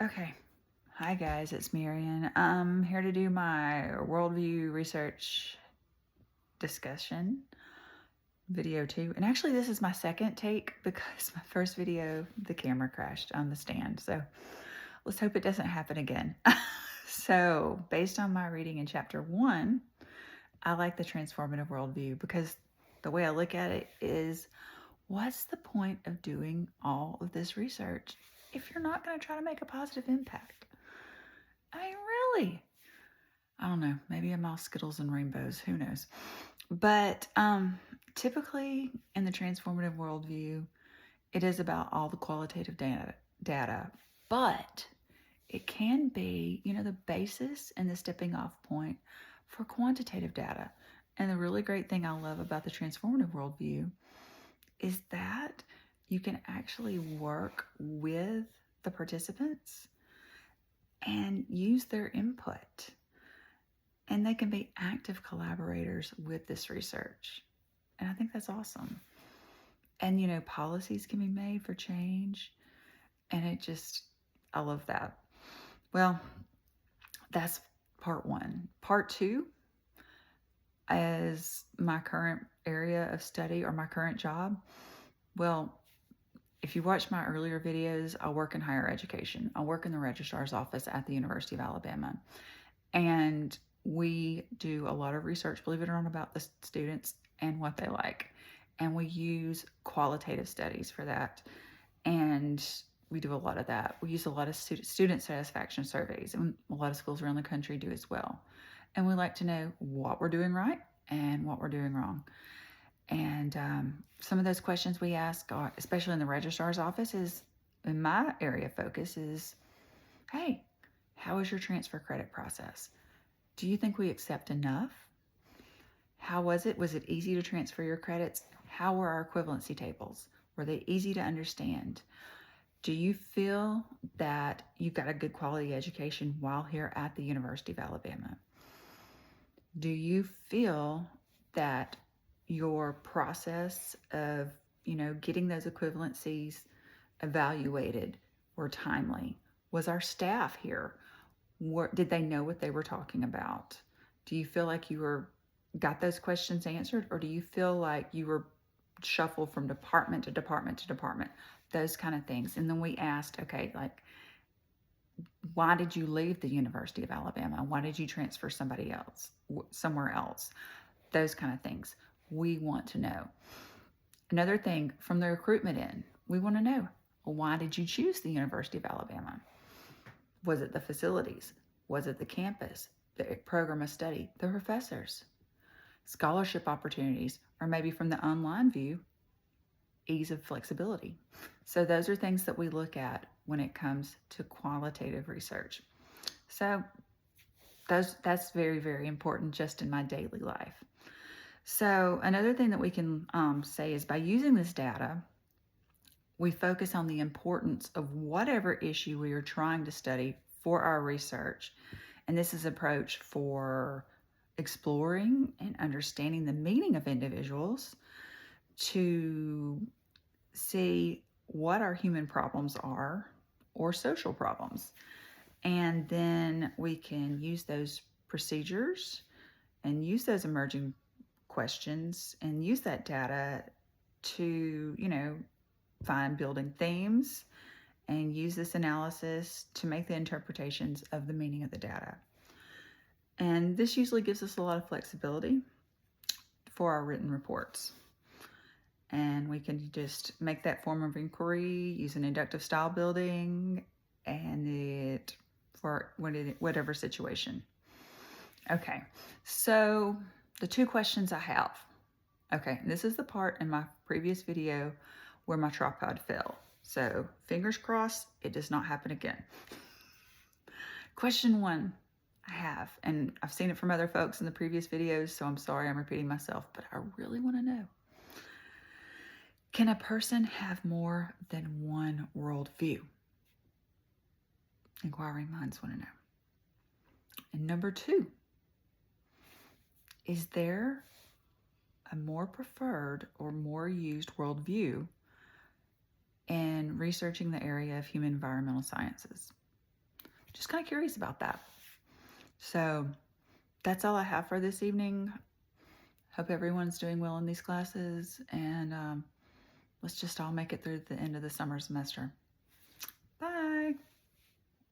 Okay. Hi guys, it's Marian. I'm here to do my worldview research discussion video too. And actually this is my second take because my first video, the camera crashed on the stand. So let's hope it doesn't happen again. So based on my reading in chapter 1, I like the transformative worldview because the way I look at it is, what's the point of doing all of this research if you're not going to try to make a positive impact? I mean, really? I don't know. Maybe I'm all Skittles and rainbows. Who knows? But typically in the transformative worldview, it is about all the qualitative data, but it can be, the basis and the stepping off point for quantitative data. And the really great thing I love about the transformative worldview is that you can actually work with the participants and use their input. And they can be active collaborators with this research. And I think that's awesome. And, policies can be made for change. And I love that. Well, that's part 1. Part 2, as my current area of study or my current job, well, if you watch my earlier videos, I work in higher education. I work in the registrar's office at the University of Alabama. And we do a lot of research, believe it or not, about the students and what they like. And we use qualitative studies for that. And we do a lot of that. We use a lot of student satisfaction surveys, and a lot of schools around the country do as well. And we like to know what we're doing right and what we're doing wrong. And some of those questions we ask, especially in the registrar's office, is in my area of focus is, hey, how is your transfer credit process? Do you think we accept enough? How was it? Was it easy to transfer your credits? How were our equivalency tables? Were they easy to understand? Do you feel that you got a good quality education while here at the University of Alabama? Do you feel that your process of, getting those equivalencies evaluated were timely? Was our staff here? Did they know what they were talking about? Do you feel like you got those questions answered, or do you feel like you were shuffled from department to department to department? Those kind of things. And then we asked, okay, like, why did you leave the University of Alabama? Why did you transfer somewhere else? Those kind of things. We want to know. Another thing, from the recruitment end, we want to know, well, why did you choose the University of Alabama? Was it the facilities? Was it the campus, the program of study, the professors, scholarship opportunities, or maybe from the online view, ease of flexibility? So those are things that we look at when it comes to qualitative research. So that's very, very important just in my daily life. So another thing that we can say is, by using this data, we focus on the importance of whatever issue we are trying to study for our research. And this is an approach for exploring and understanding the meaning of individuals, to see what our human problems are or social problems. And then we can use those procedures and use those emerging questions and use that data to, find building themes and use this analysis to make the interpretations of the meaning of the data. And this usually gives us a lot of flexibility for our written reports. And we can just make that form of inquiry, use an inductive style building, and it for whatever situation. Okay, so the 2 questions I have. Okay, this is the part in my previous video where my tripod fell. So fingers crossed, it does not happen again. Question 1 I have, and I've seen it from other folks in the previous videos, so I'm sorry I'm repeating myself, but I really want to know. Can a person have more than one worldview? Inquiring minds want to know. And number 2, is there a more preferred or more used worldview in researching the area of human environmental sciences? just kind of curious about that. So that's all I have for this evening. Hope everyone's doing well in these classes, and let's just all make it through the end of the summer semester.